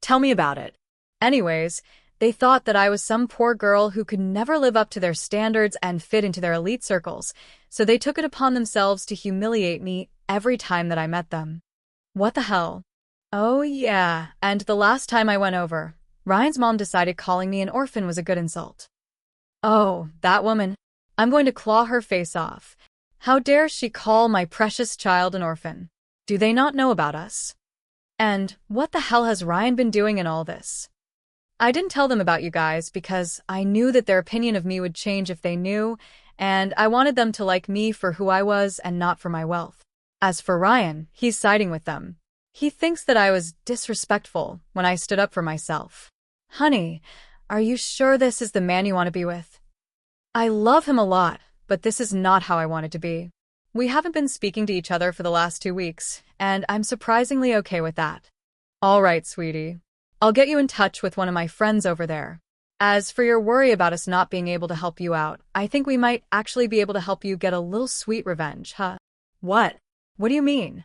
Tell me about it. Anyways, they thought that I was some poor girl who could never live up to their standards and fit into their elite circles, so they took it upon themselves to humiliate me every time that I met them. What the hell? Oh yeah, and the last time I went over, Ryan's mom decided calling me an orphan was a good insult. Oh, that woman. I'm going to claw her face off. How dare she call my precious child an orphan? Do they not know about us? And what the hell has Ryan been doing in all this? I didn't tell them about you guys because I knew that their opinion of me would change if they knew, and I wanted them to like me for who I was and not for my wealth. As for Ryan, he's siding with them. He thinks that I was disrespectful when I stood up for myself. Honey, are you sure this is the man you want to be with? I love him a lot, but this is not how I want it to be. We haven't been speaking to each other for the last 2 weeks, and I'm surprisingly okay with that. All right, sweetie. I'll get you in touch with one of my friends over there. As for your worry about us not being able to help you out, I think we might actually be able to help you get a little sweet revenge, huh? What? What do you mean?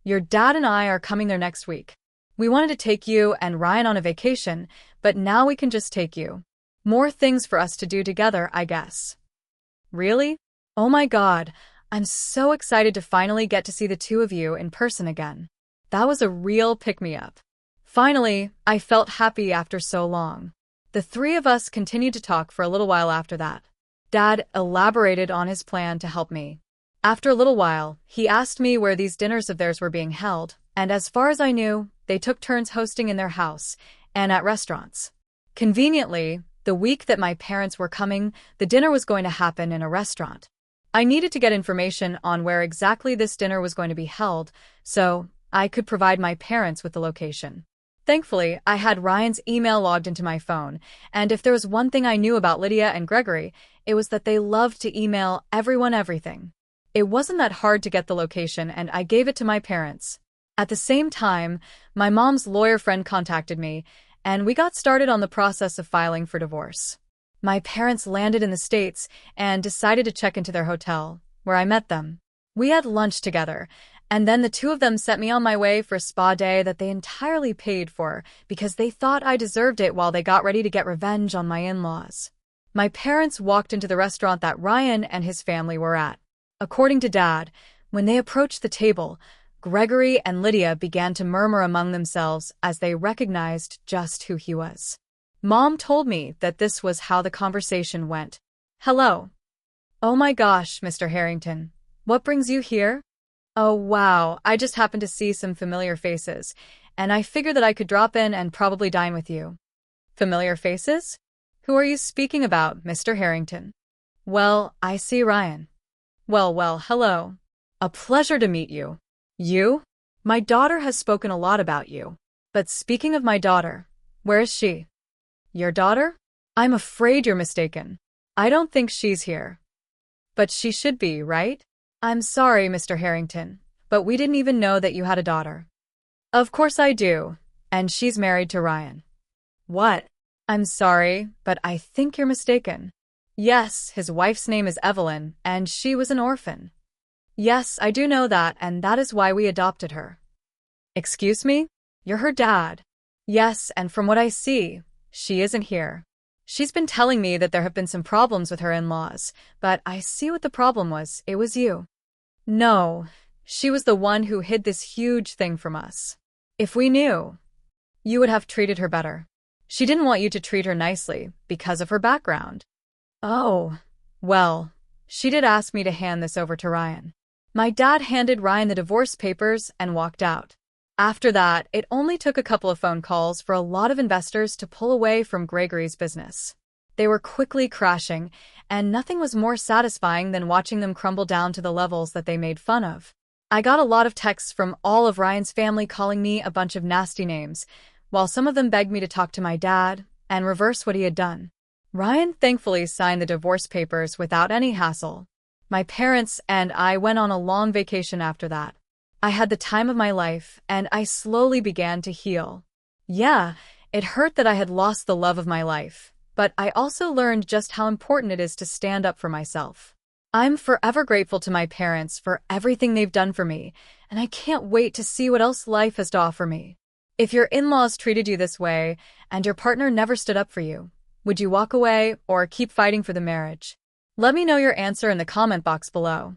Your dad and I are coming there next week. We wanted to take you and Ryan on a vacation, but now we can just take you. More things for us to do together, I guess. Really? Oh my God, I'm so excited to finally get to see the two of you in person again. That was a real pick-me-up. Finally, I felt happy after so long. The three of us continued to talk for a little while after that. Dad elaborated on his plan to help me. After a little while, he asked me where these dinners of theirs were being held, and as far as I knew, they took turns hosting in their house and at restaurants. Conveniently, the week that my parents were coming, the dinner was going to happen in a restaurant. I needed to get information on where exactly this dinner was going to be held, so I could provide my parents with the location. Thankfully, I had Ryan's email logged into my phone, and if there was one thing I knew about Lydia and Gregory, it was that they loved to email everyone everything. It wasn't that hard to get the location, and I gave it to my parents. At the same time, my mom's lawyer friend contacted me, and we got started on the process of filing for divorce. My parents landed in the States and decided to check into their hotel, where I met them. We had lunch together, and then the two of them sent me on my way for a spa day that they entirely paid for because they thought I deserved it while they got ready to get revenge on my in-laws. My parents walked into the restaurant that Ryan and his family were at. According to Dad, when they approached the table, Gregory and Lydia began to murmur among themselves as they recognized just who he was. Mom told me that this was how the conversation went. Hello. Oh my gosh, Mr. Harrington. What brings you here? Oh wow, I just happened to see some familiar faces, and I figured that I could drop in and probably dine with you. Familiar faces? Who are you speaking about, Mr. Harrington? Well, I see Ryan. Well, hello. A pleasure to meet you. You? My daughter has spoken a lot about you. But speaking of my daughter, where is she? Your daughter? I'm afraid you're mistaken. I don't think she's here. But she should be, right? I'm sorry, Mr. Harrington, but we didn't even know that you had a daughter. Of course I do, and she's married to Ryan. What? I'm sorry, but I think you're mistaken. Yes, his wife's name is Evelyn, and she was an orphan. Yes, I do know that, and that is why we adopted her. Excuse me? You're her dad. Yes, and from what I see, she isn't here. She's been telling me that there have been some problems with her in-laws, but I see what the problem was. It was you. No, she was the one who hid this huge thing from us. If we knew, you would have treated her better. She didn't want you to treat her nicely because of her background. Oh, well, she did ask me to hand this over to Ryan. My dad handed Ryan the divorce papers and walked out. After that, it only took a couple of phone calls for a lot of investors to pull away from Gregory's business. They were quickly crashing, and nothing was more satisfying than watching them crumble down to the levels that they made fun of. I got a lot of texts from all of Ryan's family calling me a bunch of nasty names, while some of them begged me to talk to my dad and reverse what he had done. Ryan thankfully signed the divorce papers without any hassle. My parents and I went on a long vacation after that. I had the time of my life, and I slowly began to heal. Yeah, it hurt that I had lost the love of my life, but I also learned just how important it is to stand up for myself. I'm forever grateful to my parents for everything they've done for me, and I can't wait to see what else life has to offer me. If your in-laws treated you this way and your partner never stood up for you, would you walk away or keep fighting for the marriage? Let me know your answer in the comment box below.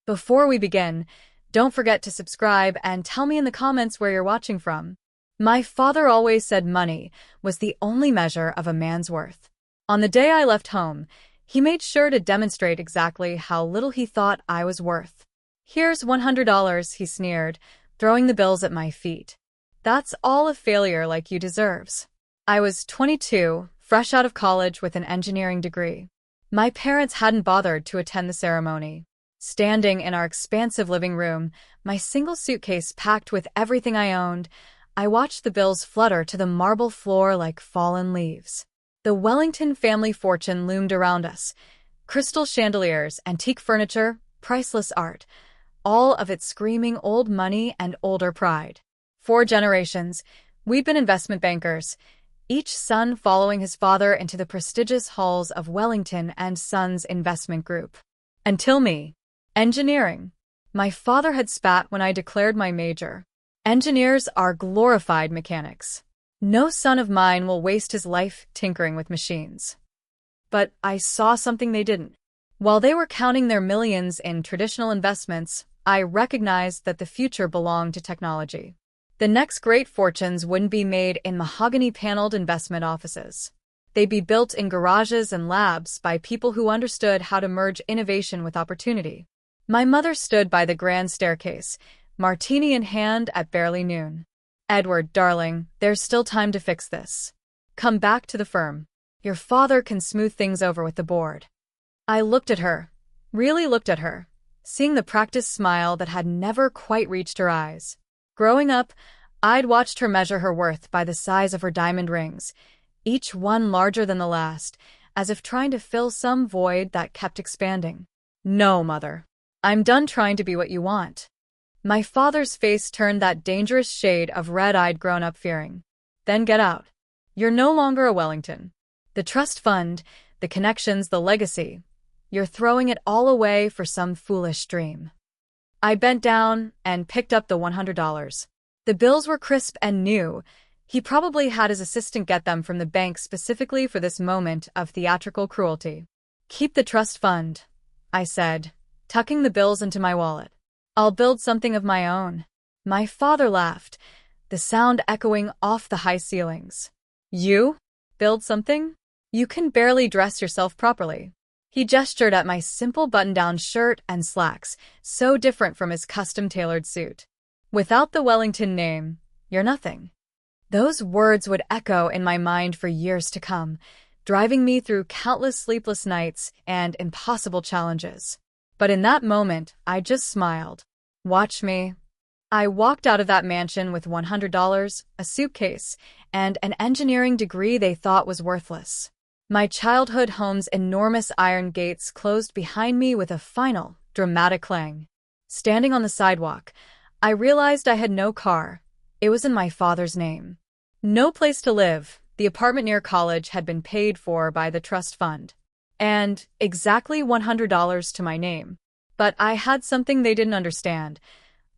Before we begin, don't forget to subscribe and tell me in the comments where you're watching from. My father always said money was the only measure of a man's worth. On the day I left home, he made sure to demonstrate exactly how little he thought I was worth. "Here's $100, he sneered, throwing the bills at my feet. "That's all a failure like you deserves." I was 22, fresh out of college with an engineering degree. My parents hadn't bothered to attend the ceremony. Standing in our expansive living room, my single suitcase packed with everything I owned, I watched the bills flutter to the marble floor like fallen leaves. The Wellington family fortune loomed around us. Crystal chandeliers, antique furniture, priceless art, all of it screaming old money and older pride. 4 generations, we'd been investment bankers, each son following his father into the prestigious halls of Wellington and Sons Investment Group. Until me. Engineering. My father had spat when I declared my major. Engineers are glorified mechanics. No son of mine will waste his life tinkering with machines. But I saw something they didn't. While they were counting their millions in traditional investments, I recognized that the future belonged to technology. The next great fortunes wouldn't be made in mahogany-paneled investment offices. They'd be built in garages and labs by people who understood how to merge innovation with opportunity. My mother stood by the grand staircase, martini in hand at barely noon. "Edward, darling, there's still time to fix this. Come back to the firm. Your father can smooth things over with the board." I looked at her, really looked at her, seeing the practiced smile that had never quite reached her eyes. Growing up, I'd watched her measure her worth by the size of her diamond rings, each one larger than the last, as if trying to fill some void that kept expanding. "No, Mother. I'm done trying to be what you want." My father's face turned that dangerous shade of red I'd grown up fearing. "Then get out. You're no longer a Wellington. The trust fund, the connections, the legacy. You're throwing it all away for some foolish dream." I bent down and picked up the $100. The bills were crisp and new. He probably had his assistant get them from the bank specifically for this moment of theatrical cruelty. "Keep the trust fund," I said, tucking the bills into my wallet. "I'll build something of my own." My father laughed, the sound echoing off the high ceilings. "You? Build something? You can barely dress yourself properly." He gestured at my simple button-down shirt and slacks, so different from his custom-tailored suit. "Without the Wellington name, you're nothing." Those words would echo in my mind for years to come, driving me through countless sleepless nights and impossible challenges. But in that moment, I just smiled. Watch me. I walked out of that mansion with $100, a suitcase, and an engineering degree they thought was worthless. My childhood home's enormous iron gates closed behind me with a final, dramatic clang. Standing on the sidewalk, I realized I had no car. It was in my father's name. No place to live. The apartment near college had been paid for by the trust fund. And exactly $100 to my name. But I had something they didn't understand,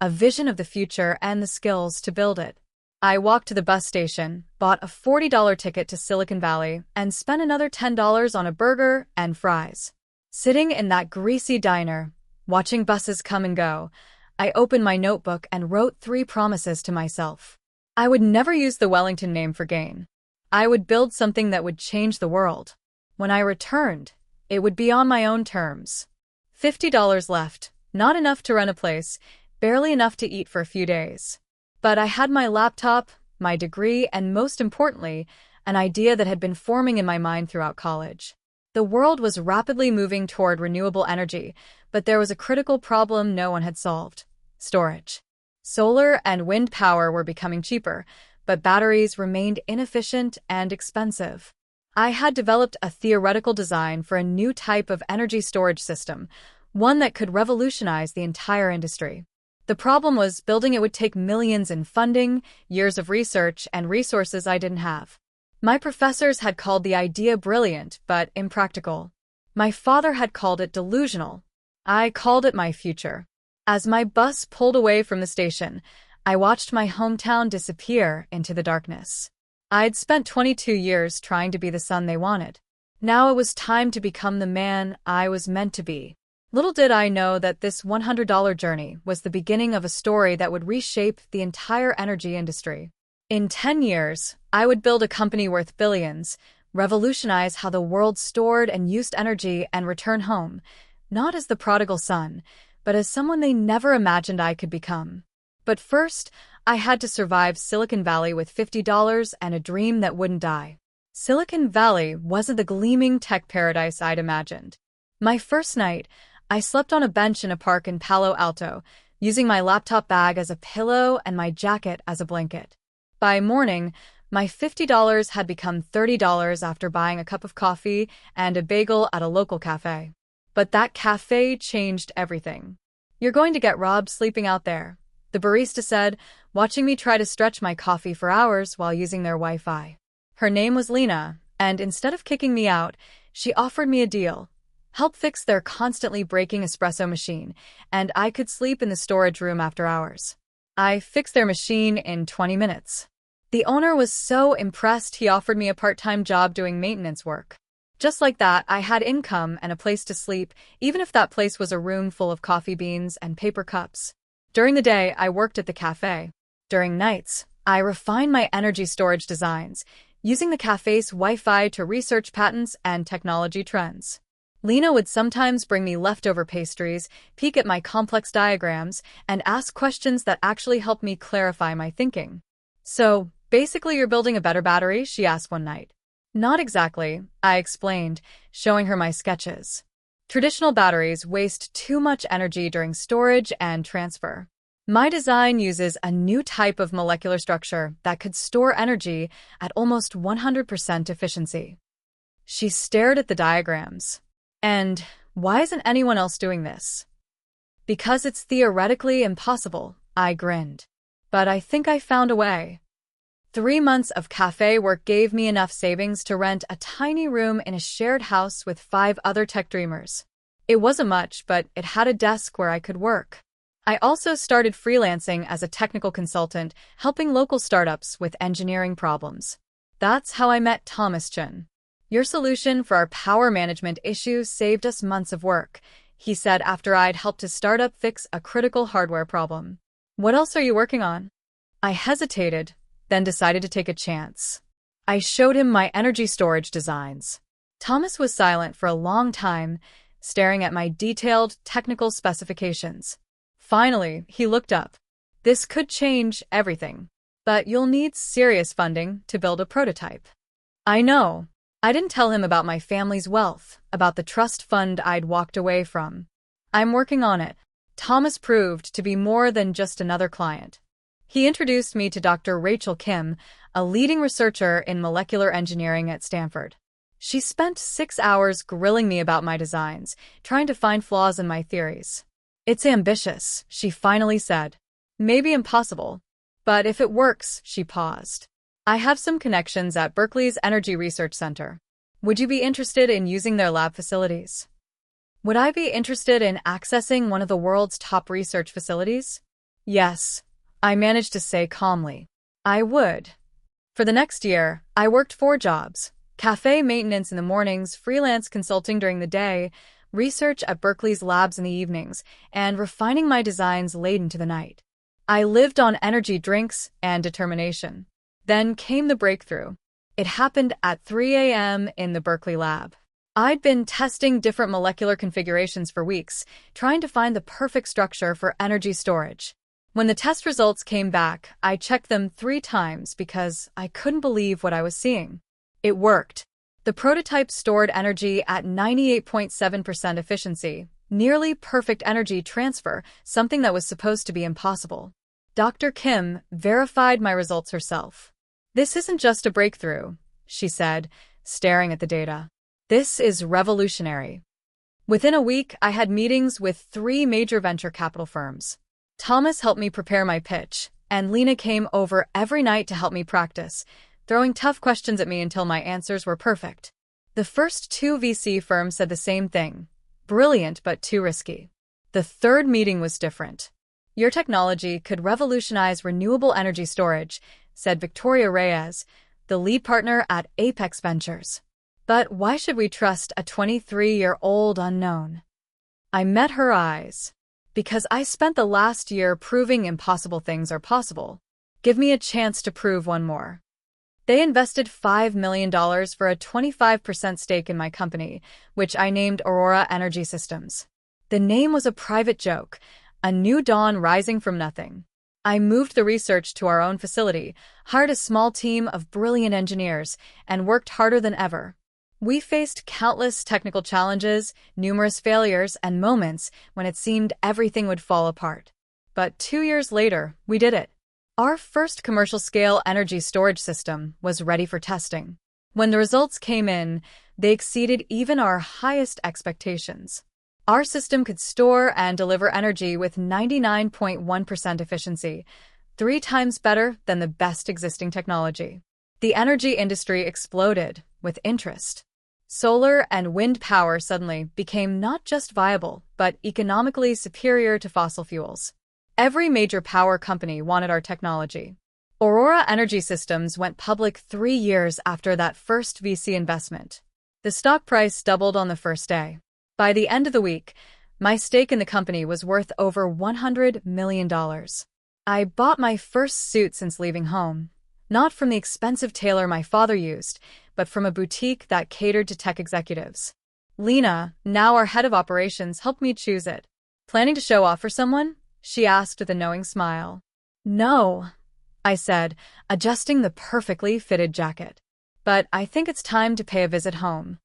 a vision of the future and the skills to build it. I walked to the bus station, bought a $40 ticket to Silicon Valley, and spent another $10 on a burger and fries. Sitting in that greasy diner, watching buses come and go, I opened my notebook and wrote 3 promises to myself. I would never use the Wellington name for gain. I would build something that would change the world. When I returned, it would be on my own terms. $50 left, not enough to rent a place, barely enough to eat for a few days. But I had my laptop, my degree, and most importantly, an idea that had been forming in my mind throughout college. The world was rapidly moving toward renewable energy, but there was a critical problem no one had solved: storage. Solar and wind power were becoming cheaper, but batteries remained inefficient and expensive. I had developed a theoretical design for a new type of energy storage system, one that could revolutionize the entire industry. The problem was building it would take millions in funding, years of research, and resources I didn't have. My professors had called the idea brilliant, but impractical. My father had called it delusional. I called it my future. As my bus pulled away from the station, I watched my hometown disappear into the darkness. I'd spent 22 years trying to be the son they wanted. Now it was time to become the man I was meant to be. Little did I know that this $100 journey was the beginning of a story that would reshape the entire energy industry. In 10 years, I would build a company worth billions, revolutionize how the world stored and used energy, and return home, not as the prodigal son, but as someone they never imagined I could become. But first, I had to survive Silicon Valley with $50 and a dream that wouldn't die. Silicon Valley wasn't the gleaming tech paradise I'd imagined. My first night, I slept on a bench in a park in Palo Alto, using my laptop bag as a pillow and my jacket as a blanket. By morning, my $50 had become $30 after buying a cup of coffee and a bagel at a local cafe. But that cafe changed everything. "You're going to get robbed sleeping out there," the barista said, watching me try to stretch my coffee for hours while using their Wi-Fi. Her name was Lena, and instead of kicking me out, she offered me a deal. Help fix their constantly breaking espresso machine, and I could sleep in the storage room after hours. I fixed their machine in 20 minutes. The owner was so impressed he offered me a part-time job doing maintenance work. Just like that, I had income and a place to sleep, even if that place was a room full of coffee beans and paper cups. During the day, I worked at the cafe. During nights, I refined my energy storage designs, using the cafe's Wi-Fi to research patents and technology trends. Lena would sometimes bring me leftover pastries, peek at my complex diagrams, and ask questions that actually helped me clarify my thinking. "So, basically you're building a better battery?" she asked one night. "Not exactly," I explained, showing her my sketches. "Traditional batteries waste too much energy during storage and transfer. My design uses a new type of molecular structure that could store energy at almost 100% efficiency." She stared at the diagrams. "And why isn't anyone else doing this?" "Because it's theoretically impossible," I grinned. "But I think I found a way." 3 months of cafe work gave me enough savings to rent a tiny room in a shared house with 5 other tech dreamers. It wasn't much, but it had a desk where I could work. I also started freelancing as a technical consultant, helping local startups with engineering problems. That's how I met Thomas Chen. "Your solution for our power management issues saved us months of work," he said after I'd helped his startup fix a critical hardware problem. "What else are you working on?" I hesitated, then decided to take a chance. I showed him my energy storage designs. Thomas was silent for a long time, staring at my detailed technical specifications. Finally, he looked up. "This could change everything, but you'll need serious funding to build a prototype." I know. I didn't tell him about my family's wealth, about the trust fund I'd walked away from. "I'm working on it." Thomas proved to be more than just another client. He introduced me to Dr. Rachel Kim, a leading researcher in molecular engineering at Stanford. She spent 6 hours grilling me about my designs, trying to find flaws in my theories. "It's ambitious," she finally said. "Maybe impossible. But if it works," she paused. "I have some connections at Berkeley's Energy Research Center. Would you be interested in using their lab facilities?" Would I be interested in accessing one of the world's top research facilities? Yes, I managed to say calmly. I would. For the next year, I worked 4 jobs: cafe maintenance in the mornings, freelance consulting during the day, research at Berkeley's labs in the evenings, and refining my designs late into the night. I lived on energy drinks and determination. Then came the breakthrough. It happened at 3 a.m. in the Berkeley lab. I'd been testing different molecular configurations for weeks, trying to find the perfect structure for energy storage. When the test results came back, I checked them 3 times because I couldn't believe what I was seeing. It worked. The prototype stored energy at 98.7% efficiency, nearly perfect energy transfer, something that was supposed to be impossible. Dr. Kim verified my results herself. "This isn't just a breakthrough," she said, staring at the data. "This is revolutionary." Within a week, I had meetings with 3 major venture capital firms. Thomas helped me prepare my pitch, and Lena came over every night to help me practice, throwing tough questions at me until my answers were perfect. The first 2 VC firms said the same thing: brilliant but too risky. The 3rd meeting was different. Your technology could revolutionize renewable energy storage, said Victoria Reyes, the lead partner at Apex Ventures. But why should we trust a 23-year-old unknown? I met her eyes. Because I spent the last year proving impossible things are possible. Give me a chance to prove one more. They invested $5 million for a 25% stake in my company, which I named Aurora Energy Systems. The name was a private joke, a new dawn rising from nothing. I moved the research to our own facility, hired a small team of brilliant engineers, and worked harder than ever. We faced countless technical challenges, numerous failures, and moments when it seemed everything would fall apart. But 2 years later, we did it. Our first commercial-scale energy storage system was ready for testing. When the results came in, they exceeded even our highest expectations. Our system could store and deliver energy with 99.1% efficiency, 3 times better than the best existing technology. The energy industry exploded with interest. Solar and wind power suddenly became not just viable, but economically superior to fossil fuels. Every major power company wanted our technology. Aurora Energy Systems went public 3 years after that first VC investment. The stock price doubled on the first day. By the end of the week, my stake in the company was worth over $100 million. I bought my first suit since leaving home. Not from the expensive tailor my father used, but from a boutique that catered to tech executives. Lena, now our head of operations, helped me choose it. Planning to show off for someone? She asked with a knowing smile. No, I said, adjusting the perfectly fitted jacket. But I think it's time to pay a visit home.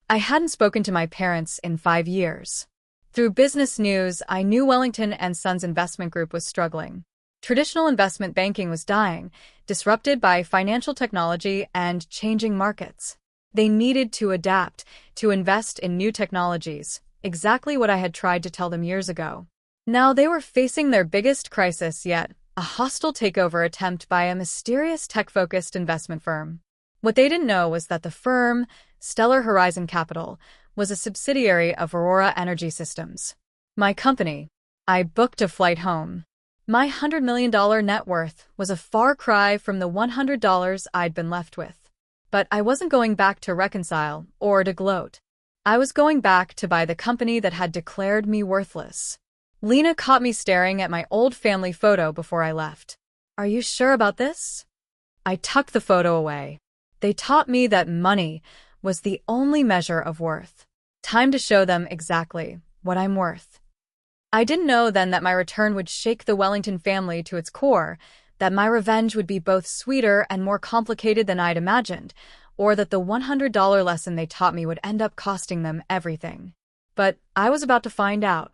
I hadn't spoken to my parents in 5 years. Through business news, I knew Wellington and Sons Investment Group was struggling. Traditional investment banking was dying, disrupted by financial technology and changing markets. They needed to adapt, to invest in new technologies, exactly what I had tried to tell them years ago. Now they were facing their biggest crisis yet, a hostile takeover attempt by a mysterious tech-focused investment firm. What they didn't know was that the firm, Stellar Horizon Capital, was a subsidiary of Aurora Energy Systems. My company. I booked a flight home. My $100 million net worth was a far cry from the $100 I'd been left with. But I wasn't going back to reconcile or to gloat. I was going back to buy the company that had declared me worthless. Lena caught me staring at my old family photo before I left. Are you sure about this? I tucked the photo away. They taught me that money was the only measure of worth. Time to show them exactly what I'm worth. I didn't know then that my return would shake the Wellington family to its core, that my revenge would be both sweeter and more complicated than I'd imagined, or that the $100 lesson they taught me would end up costing them everything. But I was about to find out.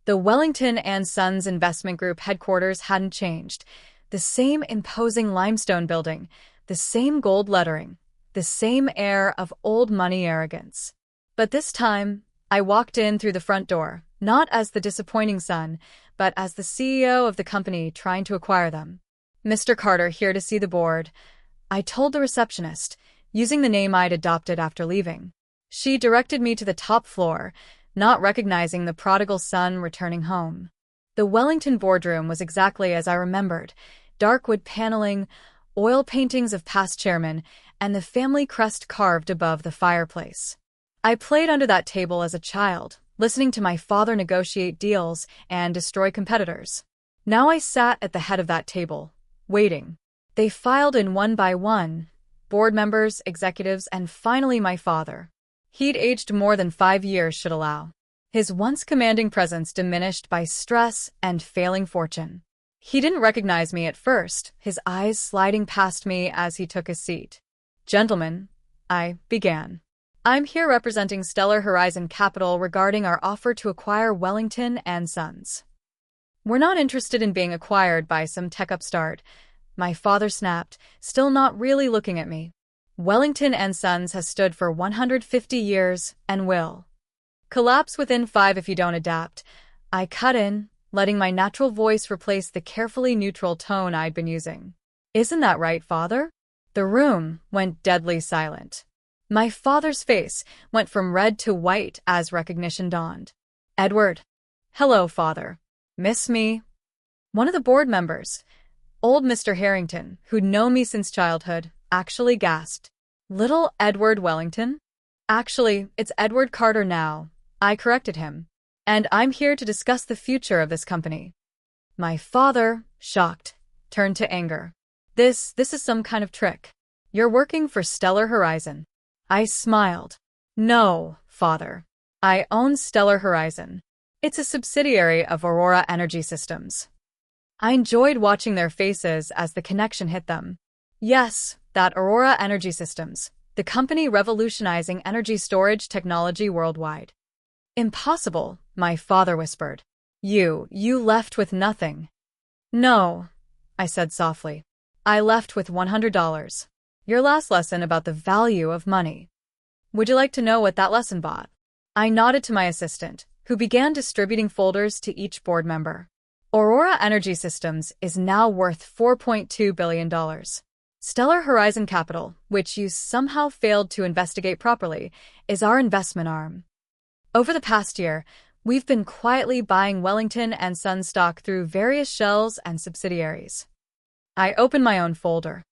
The Wellington and Sons Investment Group headquarters hadn't changed. The same imposing limestone building, the same gold lettering, the same air of old money arrogance. But this time, I walked in through the front door, not as the disappointing son, but as the CEO of the company trying to acquire them. Mr. Carter, here to see the board, I told the receptionist, using the name I'd adopted after leaving. She directed me to the top floor, not recognizing the prodigal son returning home. The Wellington boardroom was exactly as I remembered, dark wood paneling, oil paintings of past chairmen, and the family crest carved above the fireplace. I played under that table as a child, listening to my father negotiate deals and destroy competitors. Now I sat at the head of that table, waiting. They filed in one by one, board members, executives, and finally my father. He'd aged more than 5 years should allow. His once commanding presence diminished by stress and failing fortune. He didn't recognize me at first, his eyes sliding past me as he took his seat. Gentlemen, I began. I'm here representing Stellar Horizon Capital regarding our offer to acquire Wellington and Sons. We're not interested in being acquired by some tech upstart, my father snapped, still not really looking at me. Wellington and Sons has stood for 150 years and will collapse within 5 if you don't adapt. I cut in, letting my natural voice replace the carefully neutral tone I'd been using. Isn't that right, Father? The room went deadly silent. My father's face went from red to white as recognition dawned. Edward. Hello, Father. Miss me? One of the board members, old Mr. Harrington, who'd known me since childhood, actually gasped. Little Edward Wellington? Actually, it's Edward Carter now. I corrected him. And I'm here to discuss the future of this company. My father, shocked, turned to anger. This is some kind of trick. You're working for Stellar Horizon. I smiled. No, father. I own Stellar Horizon. It's a subsidiary of Aurora Energy Systems. I enjoyed watching their faces as the connection hit them. Yes, that Aurora Energy Systems, the company revolutionizing energy storage technology worldwide. Impossible, my father whispered. You left with nothing. No, I said softly. I left with $100. Your last lesson about the value of money. Would you like to know what that lesson bought? I nodded to my assistant, who began distributing folders to each board member. Aurora Energy Systems is now worth $4.2 billion. Stellar Horizon Capital, which you somehow failed to investigate properly, is our investment arm. Over the past year, we've been quietly buying Wellington and Son stock through various shells and subsidiaries. I opened my own folder.